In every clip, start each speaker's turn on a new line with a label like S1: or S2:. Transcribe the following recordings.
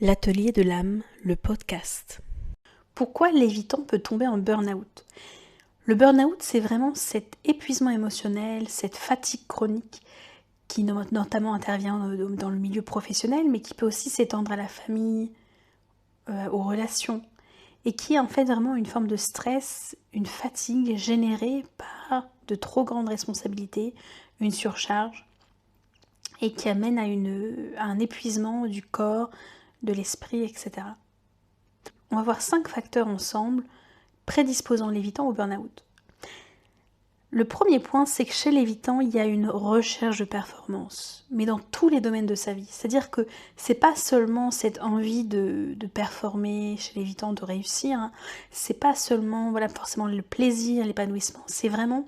S1: L'atelier de l'âme, le podcast. Pourquoi l'évitant peut tomber en burn-out ? Le burn-out, c'est vraiment cet épuisement émotionnel, cette fatigue chronique qui notamment intervient dans le milieu professionnel, mais qui peut aussi s'étendre à la famille, aux relations, et qui est en fait vraiment une forme de stress, une fatigue générée par de trop grandes responsabilités, une surcharge, et qui amène à un épuisement du corps, de l'esprit, etc. On va voir 5 facteurs ensemble prédisposant l'évitant au burn-out. Le premier point, c'est que chez l'évitant, il y a une recherche de performance, mais dans tous les domaines de sa vie. C'est-à-dire que c'est pas seulement cette envie de performer chez l'évitant, de réussir, c'est pas seulement forcément le plaisir, l'épanouissement, c'est vraiment,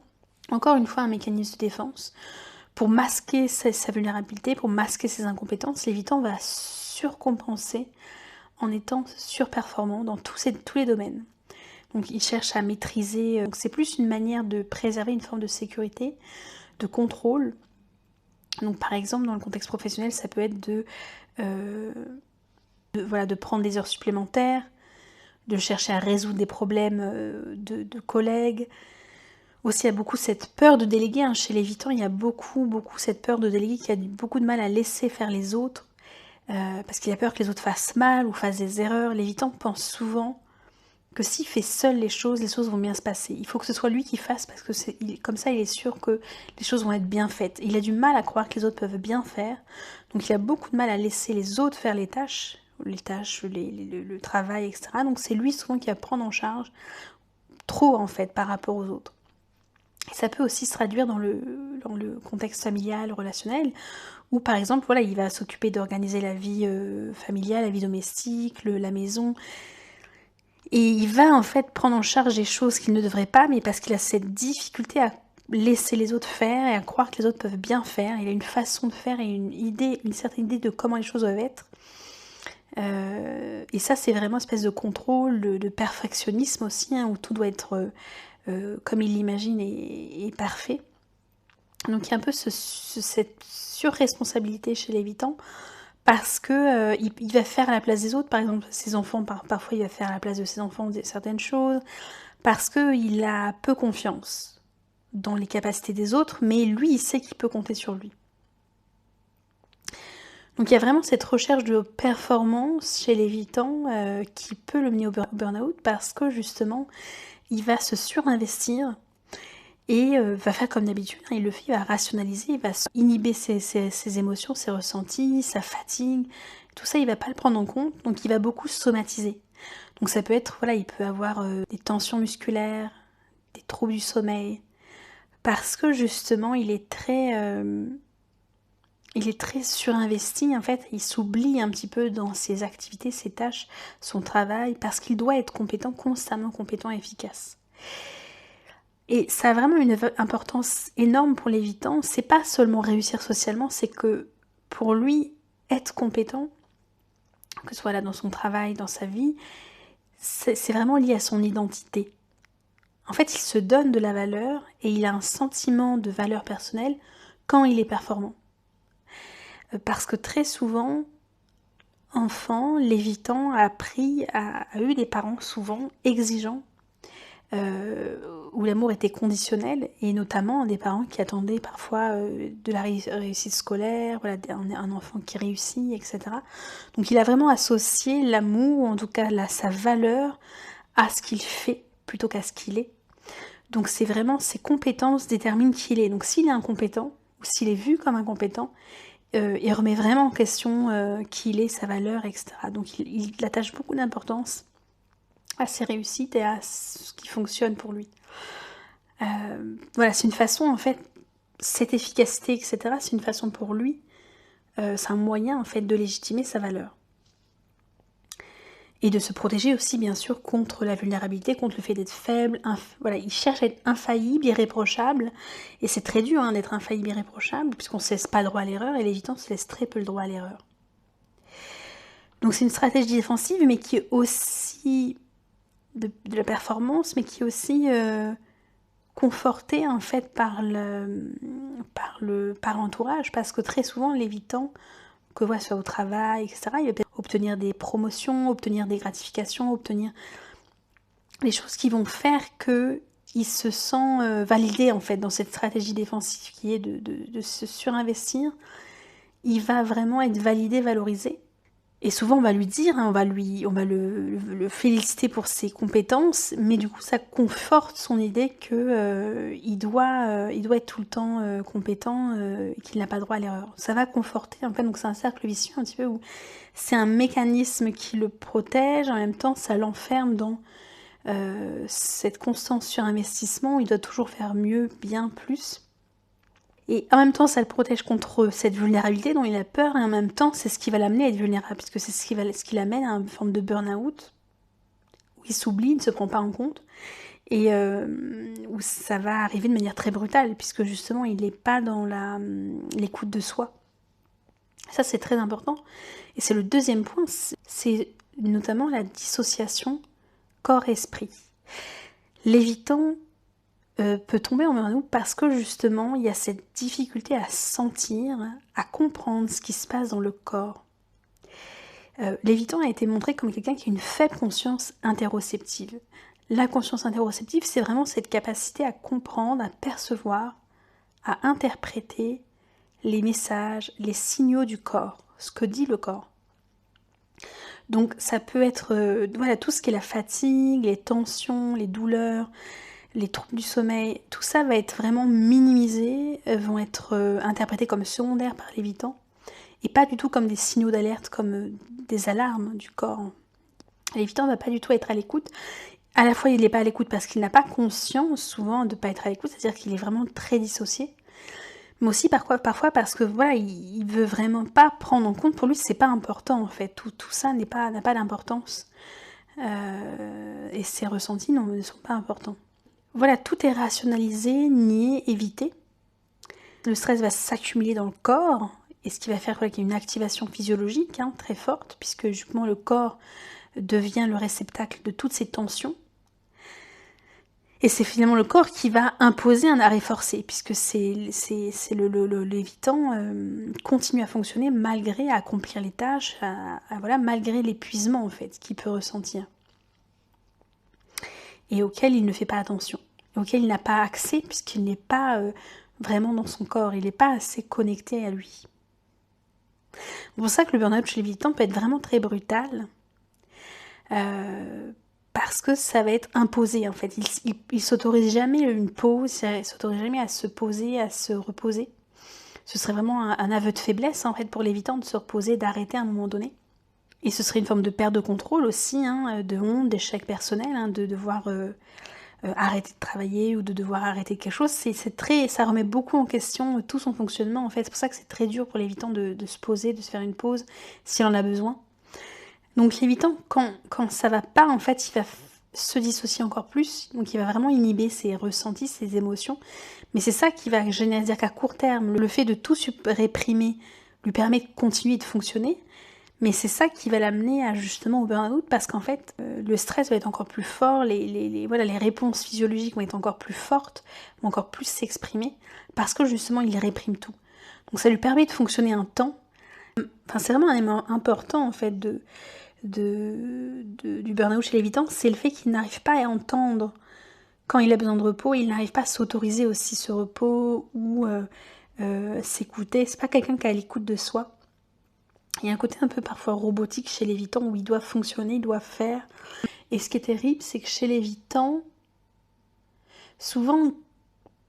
S1: encore une fois, un mécanisme de défense. Pour masquer sa vulnérabilité, pour masquer ses incompétences, l'évitant va surcompenser en étant surperformant dans tous les domaines. Donc il cherche à maîtriser, donc c'est plus une manière de préserver une forme de sécurité, de contrôle. Donc par exemple dans le contexte professionnel, ça peut être de prendre des heures supplémentaires, de chercher à résoudre des problèmes de collègues. Aussi il y a beaucoup cette peur de déléguer, chez l'évitant il y a beaucoup cette peur de déléguer qui a beaucoup de mal à laisser faire les autres, parce qu'il a peur que les autres fassent mal ou fassent des erreurs. L'évitant pense souvent que s'il fait seul les choses vont bien se passer. Il faut que ce soit lui qui fasse parce que comme ça il est sûr que les choses vont être bien faites. Il a du mal à croire que les autres peuvent bien faire, donc il a beaucoup de mal à laisser les autres faire le travail, etc. Donc c'est lui souvent qui va prendre en charge trop en fait par rapport aux autres. Et ça peut aussi se traduire dans le contexte familial, relationnel, où par exemple il va s'occuper d'organiser la vie familiale, la vie domestique, la maison. Et il va en fait prendre en charge des choses qu'il ne devrait pas, mais parce qu'il a cette difficulté à laisser les autres faire et à croire que les autres peuvent bien faire. Il a une façon de faire et une certaine idée de comment les choses doivent être. Et ça, c'est vraiment une espèce de contrôle, de perfectionnisme aussi, où tout doit être comme il l'imagine et parfait. Donc il y a un peu cette surresponsabilité chez l'évitant, parce que il va faire à la place des autres. Par exemple, ses enfants, parfois il va faire à la place de ses enfants certaines choses, parce qu'il a peu confiance dans les capacités des autres, mais lui, il sait qu'il peut compter sur lui. Donc il y a vraiment cette recherche de performance chez l'évitant qui peut le mener au burn-out, parce que justement, il va se surinvestir et va faire comme d'habitude, il va rationaliser, il va inhiber ses émotions, ses ressentis, sa fatigue, tout ça il va pas le prendre en compte, donc il va beaucoup somatiser. Donc ça peut être, il peut avoir des tensions musculaires, des troubles du sommeil, parce que justement il est très surinvesti en fait, il s'oublie un petit peu dans ses activités, ses tâches, son travail, parce qu'il doit être compétent, constamment compétent et efficace. Et ça a vraiment une importance énorme pour l'évitant. C'est pas seulement réussir socialement, c'est que pour lui, être compétent, que ce soit là dans son travail, dans sa vie, c'est vraiment lié à son identité. En fait, il se donne de la valeur et il a un sentiment de valeur personnelle quand il est performant. Parce que très souvent, enfant, l'évitant a eu des parents souvent exigeants, où l'amour était conditionnel, et notamment des parents qui attendaient parfois de la réussite scolaire, un enfant qui réussit, etc. Donc il a vraiment associé l'amour, ou en tout cas sa valeur, à ce qu'il fait plutôt qu'à ce qu'il est. Donc c'est vraiment ses compétences déterminent qui il est. Donc s'il est incompétent, ou s'il est vu comme incompétent, il remet vraiment en question qui il est, sa valeur, etc. Donc il attache beaucoup d'importance à ses réussites et à ce qui fonctionne pour lui. C'est une façon, en fait, cette efficacité, etc., c'est une façon pour lui, c'est un moyen, en fait, de légitimer sa valeur. Et de se protéger aussi, bien sûr, contre la vulnérabilité, contre le fait d'être faible. Il cherche à être infaillible, irréprochable, et c'est très dur d'être infaillible, irréprochable, puisqu'on ne se laisse pas le droit à l'erreur, et l'évitant se laisse très peu le droit à l'erreur. Donc c'est une stratégie défensive, mais qui est aussi de la performance, mais qui est aussi confortée en fait par l'entourage, parce que très souvent l'évitant que ce soit au travail, etc. Il va peut-être obtenir des promotions, obtenir des gratifications, obtenir les choses qui vont faire qu'il se sent validé en fait dans cette stratégie défensive qui est de se surinvestir. Il va vraiment être validé, valorisé. Et souvent, on va lui dire, on va le féliciter pour ses compétences, mais du coup, ça conforte son idée que il doit être tout le temps compétent, et qu'il n'a pas droit à l'erreur. Ça va conforter, en fait, donc c'est un cercle vicieux un petit peu où c'est un mécanisme qui le protège, en même temps, ça l'enferme dans cette constance sur investissement où il doit toujours faire mieux, bien plus. Et en même temps, ça le protège contre cette vulnérabilité dont il a peur, et en même temps, c'est ce qui va l'amener à être vulnérable, puisque c'est ce qui l'amène à une forme de burn-out, où il s'oublie, il ne se prend pas en compte, et où ça va arriver de manière très brutale, puisque justement, il n'est pas dans l'écoute de soi. Ça, c'est très important. Et c'est le deuxième point, c'est notamment la dissociation corps-esprit. L'évitant peut tomber en burn-out parce que justement il y a cette difficulté à sentir, à comprendre ce qui se passe dans le corps. L'évitant a été montré comme quelqu'un qui a une faible conscience interoceptive. La conscience interoceptive, c'est vraiment cette capacité à comprendre, à percevoir, à interpréter les messages, les signaux du corps, ce que dit le corps. Donc ça peut être tout ce qui est la fatigue, les tensions, les douleurs, les troubles du sommeil, tout ça va être vraiment minimisé, vont être interprétés comme secondaires par l'évitant, et pas du tout comme des signaux d'alerte, comme des alarmes du corps. L'évitant ne va pas du tout être à l'écoute. À la fois, il n'est pas à l'écoute parce qu'il n'a pas conscience, souvent, de ne pas être à l'écoute, c'est-à-dire qu'il est vraiment très dissocié. Mais aussi parfois parce que il veut vraiment pas prendre en compte. Pour lui, c'est pas important en fait. Tout ça n'a pas d'importance. Et ses ressentis ne sont pas importants. Voilà, tout est rationalisé, nié, évité. Le stress va s'accumuler dans le corps, et ce qui va faire qu'il y a une activation physiologique très forte, puisque justement le corps devient le réceptacle de toutes ces tensions. Et c'est finalement le corps qui va imposer un arrêt forcé, puisque l'évitant continue à fonctionner malgré à accomplir les tâches, malgré l'épuisement en fait qu'il peut ressentir. Et auquel il ne fait pas attention, auquel il n'a pas accès, puisqu'il n'est pas vraiment dans son corps, il n'est pas assez connecté à lui. C'est pour ça que le burn-out chez l'évitant peut être vraiment très brutal, parce que ça va être imposé en fait. Il s'autorise jamais une pause, il s'autorise jamais à se poser, à se reposer. Ce serait vraiment un aveu de faiblesse en fait pour l'évitant de se reposer, d'arrêter à un moment donné. Et ce serait une forme de perte de contrôle aussi, de honte, d'échec personnel, de devoir arrêter de travailler ou de devoir arrêter quelque chose. Ça remet beaucoup en question tout son fonctionnement en fait. C'est pour ça que c'est très dur pour l'évitant de se poser, de se faire une pause s'il en a besoin. Donc l'évitant, quand ça va pas, en fait, il va se dissocier encore plus. Donc il va vraiment inhiber ses ressentis, ses émotions. Mais c'est ça qui va générer, c'est-à-dire qu'à court terme, le fait de tout réprimer lui permet de continuer de fonctionner. Mais c'est ça qui va l'amener justement au burn-out, parce qu'en fait, le stress va être encore plus fort, les réponses physiologiques vont être encore plus fortes, vont encore plus s'exprimer, parce que justement, il réprime tout. Donc ça lui permet de fonctionner un temps. Enfin, c'est vraiment un élément important en fait du burn-out chez l'évitant, c'est le fait qu'il n'arrive pas à entendre quand il a besoin de repos, il n'arrive pas à s'autoriser aussi ce repos ou s'écouter. C'est pas quelqu'un qui est à l'écoute de soi. Il y a un côté un peu parfois robotique chez l'évitant où il doit fonctionner, il doit faire. Et ce qui est terrible, c'est que chez l'évitant, souvent,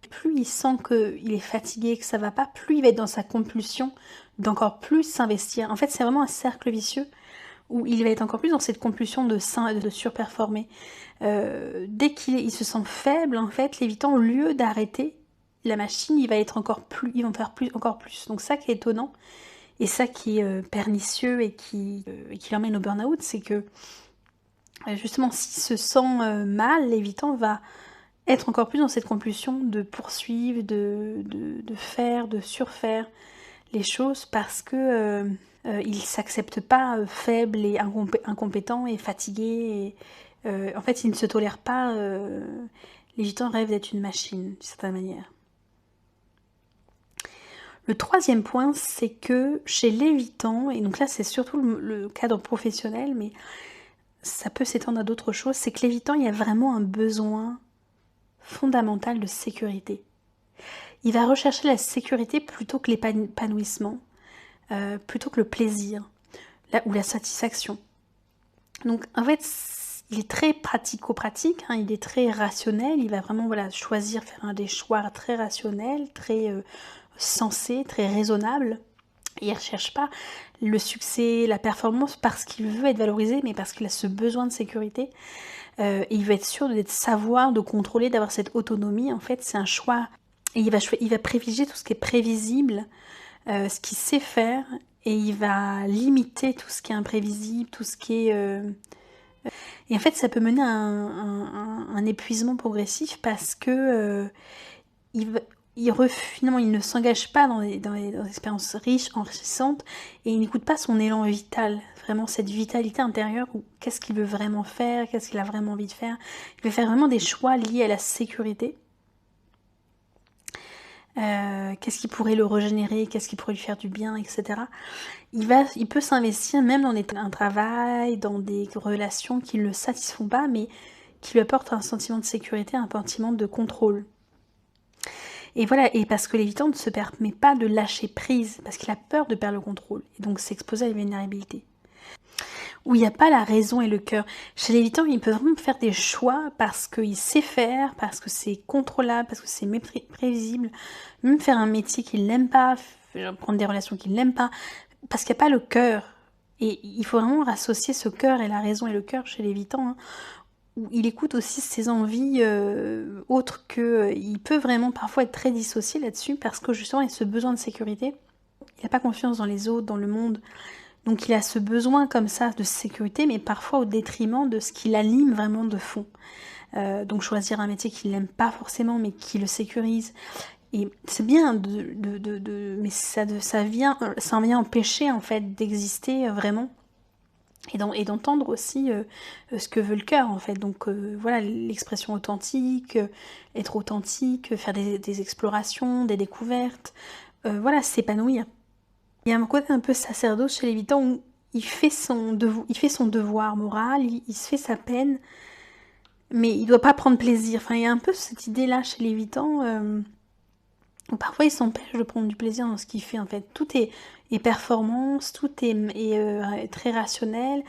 S1: plus il sent qu'il est fatigué, que ça va pas, plus il va être dans sa compulsion d'encore plus s'investir. En fait, c'est vraiment un cercle vicieux où il va être encore plus dans cette compulsion de surperformer. Dès qu'il se sent faible, en fait, l'évitant, au lieu d'arrêter la machine, il va être encore plus. Donc ça qui est étonnant, et ça qui est pernicieux et qui l'emmène au burn-out, c'est que justement, s'il se sent mal, l'évitant va être encore plus dans cette compulsion de poursuivre, de faire, de surfaire les choses, parce que il s'accepte pas faible et incompétent et fatigué. En fait, il ne se tolère pas. L'évitant rêve d'être une machine, d'une certaine manière. Le troisième point, c'est que chez l'évitant, et donc là c'est surtout le cadre professionnel, mais ça peut s'étendre à d'autres choses, c'est que l'évitant, il y a vraiment un besoin fondamental de sécurité. Il va rechercher la sécurité plutôt que l'épanouissement, plutôt que le plaisir ou la satisfaction. Donc en fait, il est très pratico-pratique, il est très rationnel, il va vraiment choisir, faire des choix très rationnels, très sensés, très raisonnables. Il ne recherche pas le succès, la performance parce qu'il veut être valorisé, mais parce qu'il a ce besoin de sécurité. Et il veut être sûr de savoir, de contrôler, d'avoir cette autonomie. En fait, c'est un choix. Et il va privilégier tout ce qui est prévisible, ce qu'il sait faire, et il va limiter tout ce qui est imprévisible, tout ce qui est... Et en fait, ça peut mener à un épuisement progressif parce que finalement, il ne s'engage pas dans des expériences riches, enrichissantes, et il n'écoute pas son élan vital, vraiment cette vitalité intérieure, où qu'est-ce qu'il veut vraiment faire, qu'est-ce qu'il a vraiment envie de faire. Il veut faire vraiment des choix liés à la sécurité. Qu'est-ce qui pourrait le régénérer, qu'est-ce qui pourrait lui faire du bien, etc. Il peut s'investir même dans un travail, dans des relations qui ne le satisfont pas, mais qui lui apportent un sentiment de sécurité, un sentiment de contrôle. Et voilà, et parce que l'évitant ne se permet pas de lâcher prise, parce qu'il a peur de perdre le contrôle, et donc s'exposer à la vulnérabilité. Où il n'y a pas la raison et le cœur. Chez l'évitant, il peut vraiment faire des choix parce qu'il sait faire, parce que c'est contrôlable, parce que c'est prévisible, même faire un métier qu'il n'aime pas, prendre des relations qu'il n'aime pas, parce qu'il n'y a pas le cœur. Et il faut vraiment associer ce cœur et la raison et le cœur chez l'évitant, où il écoute aussi ses envies autres que... il peut vraiment parfois être très dissocié là-dessus, parce que justement, il a ce besoin de sécurité. Il n'a pas confiance dans les autres, dans le monde. Donc il a ce besoin comme ça de sécurité, mais parfois au détriment de ce qui l'anime vraiment de fond. Donc choisir un métier qu'il n'aime pas forcément, mais qui le sécurise. Et c'est bien, mais ça vient empêcher en fait d'exister vraiment. Et d'entendre aussi ce que veut le cœur en fait. Donc voilà, l'expression authentique, être authentique, faire des explorations, des découvertes. Voilà, s'épanouir. Il y a un côté un peu sacerdoce chez l'évitant où il fait son devoir moral, il se fait sa peine, mais il ne doit pas prendre plaisir. Enfin, il y a un peu cette idée-là chez l'évitant où parfois il s'empêche de prendre du plaisir dans ce qu'il fait en fait. Tout est performance, tout est très rationnel.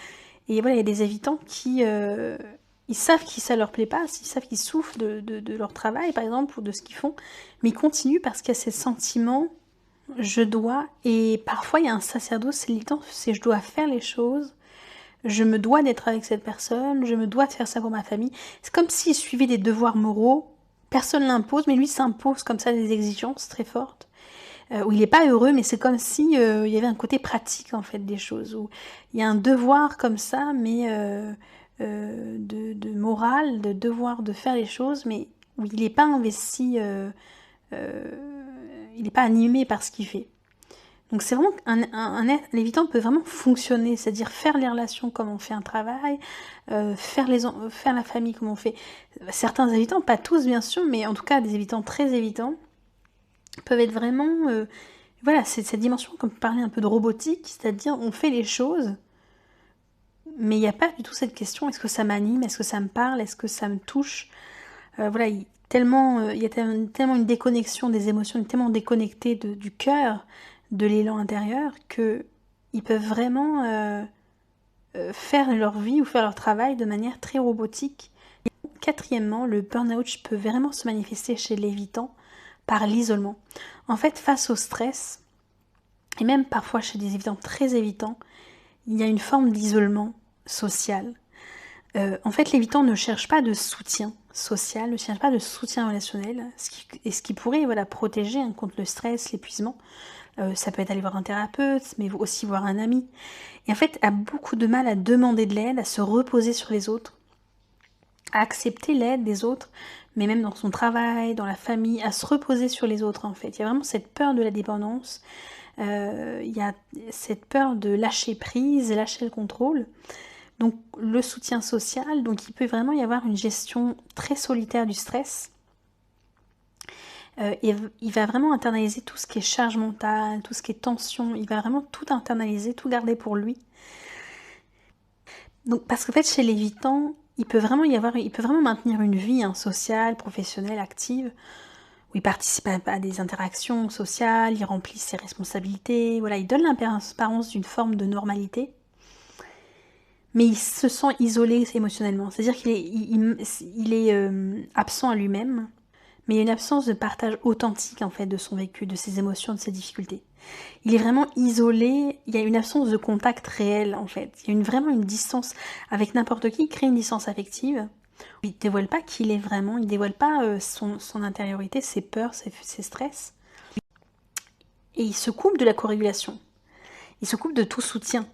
S1: Et voilà, il y a des évitants qui... ils savent que ça leur plaît pas, ils savent qu'ils souffrent de leur travail par exemple, ou de ce qu'ils font, mais ils continuent parce qu'il y a ces sentiments... Je dois, et parfois il y a un sacerdoce, c'est je dois faire les choses, je me dois d'être avec cette personne, je me dois de faire ça pour ma famille. C'est comme s'il suivait des devoirs moraux, personne l'impose, mais lui s'impose comme ça des exigences très fortes, où il n'est pas heureux, mais c'est comme si il y avait un côté pratique en fait des choses, où il y a un devoir comme ça, mais de morale, de devoir de faire les choses, mais où il n'est pas investi... il n'est pas animé par ce qu'il fait. Donc c'est vraiment l'évitant peut vraiment fonctionner, c'est-à-dire faire les relations comme on fait un travail, faire la famille comme on fait. Certains évitants, pas tous bien sûr, mais en tout cas des évitants très évitants, peuvent être vraiment... voilà, c'est cette dimension, comme parler un peu de robotique, c'est-à-dire on fait les choses, mais il n'y a pas du tout cette question, est-ce que ça m'anime, est-ce que ça me parle, est-ce que ça me touche. Voilà, il y a tellement une déconnexion des émotions, tellement déconnecté du cœur, de l'élan intérieur, qu'ils peuvent vraiment faire leur vie ou faire leur travail de manière très robotique. Et quatrièmement, le burn-out peut vraiment se manifester chez l'évitant par l'isolement. En fait, face au stress, et même parfois chez des évitants très évitants, il y a une forme d'isolement social. En fait, l'évitant ne cherche pas de soutien social, ne cherche pas de soutien relationnel, ce qui pourrait protéger contre le stress, l'épuisement. Ça peut être aller voir un thérapeute, mais aussi voir un ami. Et en fait, a beaucoup de mal à demander de l'aide, à se reposer sur les autres, à accepter l'aide des autres, mais même dans son travail, dans la famille, à se reposer sur les autres en fait. Il y a vraiment cette peur de la dépendance, il y a cette peur de lâcher prise, lâcher le contrôle. Donc le soutien social, donc il peut vraiment y avoir une gestion très solitaire du stress. Et il va vraiment internaliser tout ce qui est charge mentale, tout ce qui est tension, il va vraiment tout internaliser, tout garder pour lui. Donc, parce qu'en fait, chez l'évitant, il peut vraiment maintenir une vie sociale, professionnelle, active, où il participe à des interactions sociales, il remplit ses responsabilités, voilà, il donne l'apparence d'une forme de normalité, mais il se sent isolé émotionnellement, c'est-à-dire qu'il est absent à lui-même, mais il y a une absence de partage authentique en fait de son vécu, de ses émotions, de ses difficultés. Il est vraiment isolé, il y a une absence de contact réel en fait, il y a vraiment une distance avec n'importe qui, il crée une distance affective. Il ne dévoile pas qui il est vraiment, il ne dévoile pas son intériorité, ses peurs, ses stress. Et il se coupe de la co-régulation, il se coupe de tout soutien.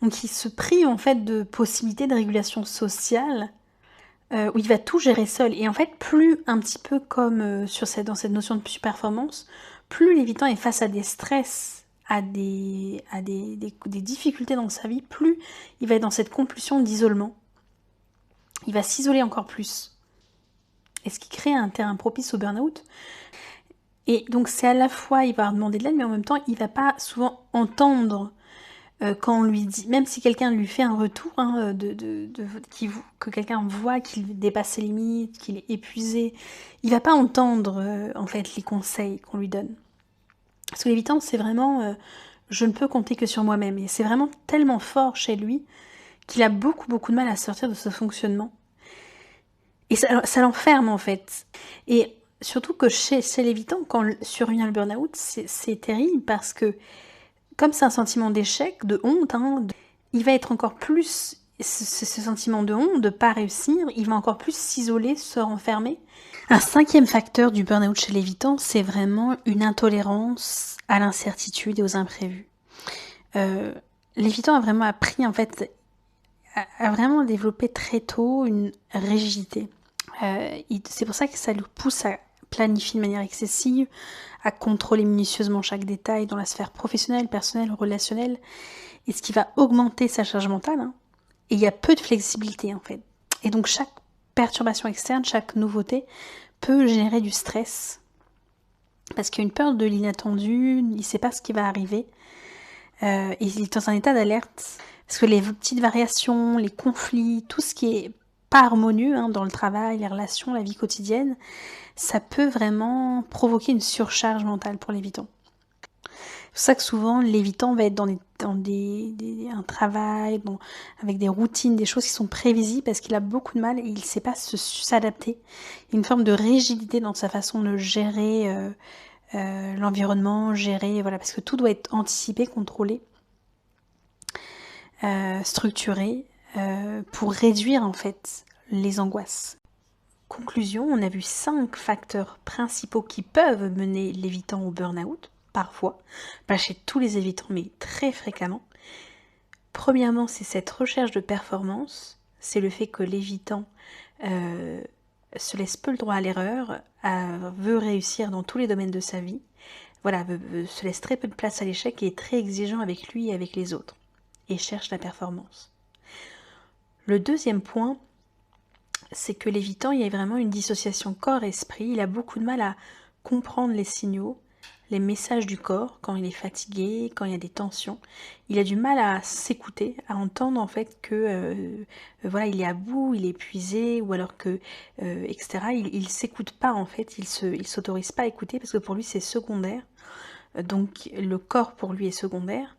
S1: Donc il se prive en fait de possibilités de régulation sociale où il va tout gérer seul. Et en fait, plus un petit peu comme dans cette notion de performance, plus l'évitant est face à des stress, à des difficultés dans sa vie, plus il va être dans cette compulsion d'isolement. Il va s'isoler encore plus. Et ce qui crée un terrain propice au burn-out. Et donc c'est à la fois, il va demander de l'aide, mais en même temps, il va pas souvent entendre quand on lui dit, même si quelqu'un lui fait un retour, que quelqu'un voit qu'il dépasse ses limites, qu'il est épuisé, il va pas entendre en fait les conseils qu'on lui donne. Parce que l'évitant, c'est vraiment, je ne peux compter que sur moi-même. Et c'est vraiment tellement fort chez lui qu'il a beaucoup de mal à sortir de ce fonctionnement. Et ça l'enferme en fait. Et surtout que chez l'évitant, quand survient le burn-out, c'est terrible parce que comme c'est un sentiment d'échec, de honte, il va être encore plus, ce sentiment de honte, de ne pas réussir, il va encore plus s'isoler, se renfermer. Un 5e facteur du burn-out chez l'évitant, c'est vraiment une intolérance à l'incertitude et aux imprévus. L'évitant a vraiment appris, en fait, a vraiment développé très tôt une rigidité. C'est pour ça que ça le pousse à planifier de manière excessive, à contrôler minutieusement chaque détail dans la sphère professionnelle, personnelle, relationnelle, et ce qui va augmenter sa charge mentale. Et il y a peu de flexibilité en fait. Et donc chaque perturbation externe, chaque nouveauté peut générer du stress, parce qu'il y a une peur de l'inattendu, il ne sait pas ce qui va arriver, et il est dans un état d'alerte, parce que les petites variations, les conflits, tout ce qui est pas harmonieux dans le travail, les relations, la vie quotidienne, ça peut vraiment provoquer une surcharge mentale pour l'évitant. C'est pour ça que souvent l'évitant va être dans un travail, avec des routines, des choses qui sont prévisibles parce qu'il a beaucoup de mal et il ne sait pas s'adapter. Il y a une forme de rigidité dans sa façon de gérer l'environnement, parce que tout doit être anticipé, contrôlé, structuré, pour réduire en fait les angoisses. Conclusion, on a vu 5 facteurs principaux qui peuvent mener l'évitant au burn-out, parfois, pas chez tous les évitants, mais très fréquemment. Premièrement, c'est cette recherche de performance, c'est le fait que l'évitant se laisse peu le droit à l'erreur, veut réussir dans tous les domaines de sa vie, se laisse très peu de place à l'échec et est très exigeant avec lui et avec les autres, et cherche la performance. Le deuxième point, c'est que l'évitant, il y a vraiment une dissociation corps-esprit, il a beaucoup de mal à comprendre les signaux, les messages du corps, quand il est fatigué, quand il y a des tensions, il a du mal à s'écouter, à entendre en fait que il est à bout, il est épuisé, ou alors que, etc. Il s'écoute pas en fait, il s'autorise pas à écouter parce que pour lui c'est secondaire, donc le corps pour lui est secondaire.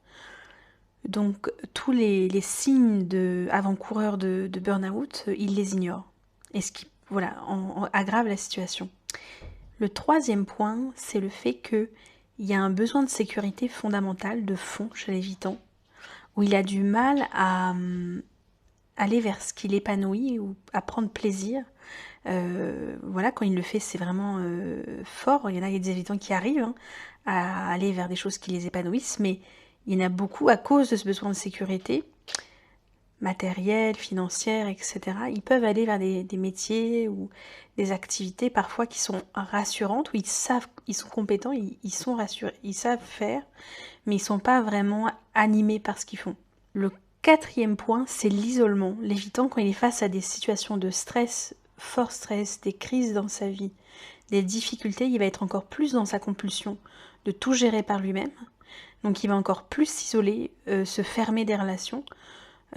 S1: Donc tous les signes avant-coureurs de burn-out, il les ignore. Et ce qui aggrave la situation. Le troisième point, c'est le fait qu'il y a un besoin de sécurité fondamentale, de fond chez l'évitant, où il a du mal à aller vers ce qui l'épanouit ou à prendre plaisir. Quand il le fait, c'est vraiment fort. Il y a des évitants qui arrivent à aller vers des choses qui les épanouissent, mais il y en a beaucoup à cause de ce besoin de sécurité matérielle, financière, etc. Ils peuvent aller vers des métiers ou des activités parfois qui sont rassurantes, où ils sont compétents, ils sont rassurés, ils savent faire, mais ils ne sont pas vraiment animés par ce qu'ils font. Le quatrième point, c'est l'isolement. L'évitant, quand il est face à des situations de stress, fort stress, des crises dans sa vie, des difficultés, il va être encore plus dans sa compulsion de tout gérer par lui-même. Donc il va encore plus s'isoler, se fermer des relations,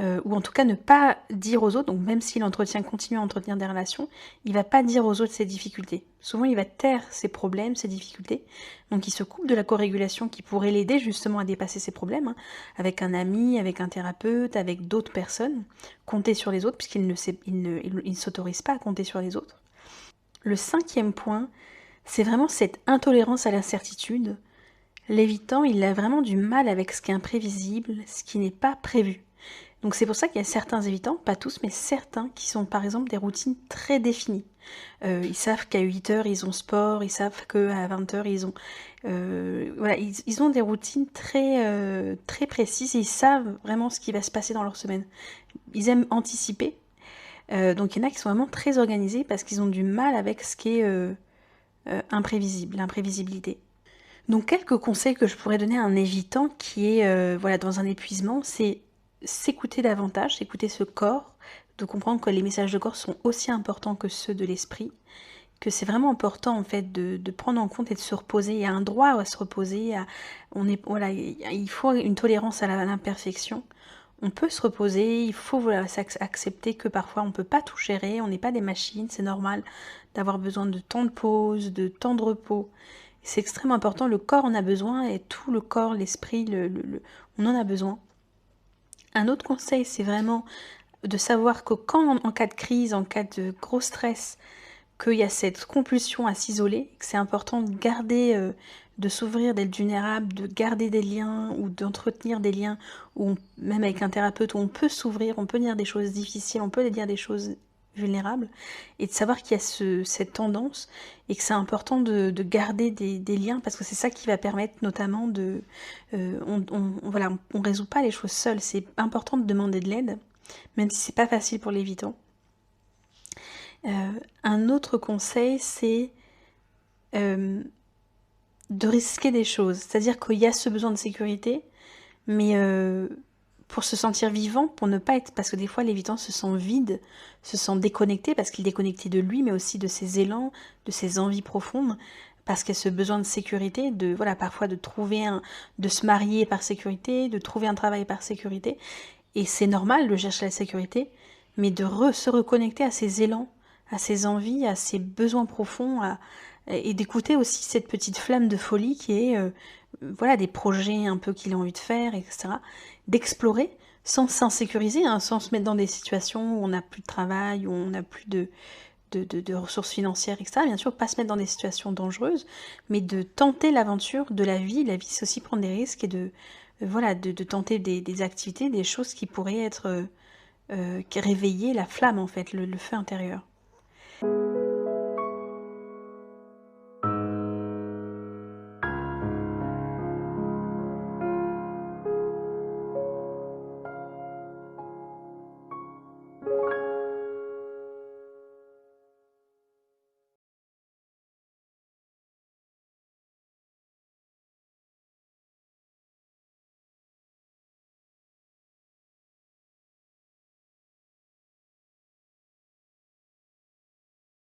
S1: ou en tout cas ne pas dire aux autres, donc même s'il continue à entretenir des relations, il va pas dire aux autres ses difficultés. Souvent il va taire ses problèmes, ses difficultés, donc il se coupe de la co-régulation qui pourrait l'aider justement à dépasser ses problèmes, hein, avec un ami, avec un thérapeute, avec d'autres personnes, compter sur les autres, puisqu'il ne s'autorise pas à compter sur les autres. Le 5e point, c'est vraiment cette intolérance à l'incertitude. L'évitant, il a vraiment du mal avec ce qui est imprévisible, ce qui n'est pas prévu. Donc c'est pour ça qu'il y a certains évitants, pas tous, mais certains qui sont par exemple des routines très définies. Ils savent qu'à 8h ils ont sport, ils savent qu'à 20h ils ont... voilà, ils ont des routines très précises et ils savent vraiment ce qui va se passer dans leur semaine. Ils aiment anticiper. Donc il y en a qui sont vraiment très organisés parce qu'ils ont du mal avec ce qui est imprévisible, l'imprévisibilité. Donc quelques conseils que je pourrais donner à un évitant qui est voilà, dans un épuisement, c'est s'écouter davantage, s'écouter ce corps, de comprendre que les messages de corps sont aussi importants que ceux de l'esprit, que c'est vraiment important en fait de prendre en compte et de se reposer. Il y a un droit à se reposer, voilà, il faut une tolérance à l'imperfection. On peut se reposer, il faut voilà, accepter que parfois on ne peut pas tout gérer, on n'est pas des machines, c'est normal d'avoir besoin de temps de pause, de temps de repos. C'est extrêmement important, le corps en a besoin et tout le corps, l'esprit, on en a besoin. Un autre conseil, c'est vraiment de savoir que quand en cas de crise, en cas de gros stress, qu'il y a cette compulsion à s'isoler, que c'est important de garder, de s'ouvrir, d'être vulnérable, de garder des liens ou d'entretenir des liens, même avec un thérapeute, où on peut s'ouvrir, on peut dire des choses difficiles, on peut dire des choses vulnérables, et de savoir qu'il y a cette tendance, et que c'est important de garder des liens, parce que c'est ça qui va permettre notamment de... voilà, on résout pas les choses seul, c'est important de demander de l'aide, même si c'est pas facile pour l'évitant. Un autre conseil, c'est de risquer des choses. C'est-à-dire qu'il y a ce besoin de sécurité, mais pour se sentir vivant, pour ne pas être... Parce que des fois, l'évitant se sent vide, se sent déconnecté, parce qu'il est déconnecté de lui, mais aussi de ses élans, de ses envies profondes, parce qu'il y a ce besoin de sécurité, voilà, parfois de se marier par sécurité, de trouver un travail par sécurité. Et c'est normal de chercher la sécurité, mais de se reconnecter à ses élans, à ses envies, à ses besoins profonds, et d'écouter aussi cette petite flamme de folie qui est voilà, des projets un peu qu'il a envie de faire, etc. D'explorer sans s'insécuriser, hein, sans se mettre dans des situations où on n'a plus de travail, où on n'a plus de ressources financières, etc. Bien sûr, pas se mettre dans des situations dangereuses, mais de tenter l'aventure de la vie. La vie, c'est aussi prendre des risques et voilà, de tenter des activités, des choses qui pourraient être qui réveiller la flamme, en fait, le feu intérieur.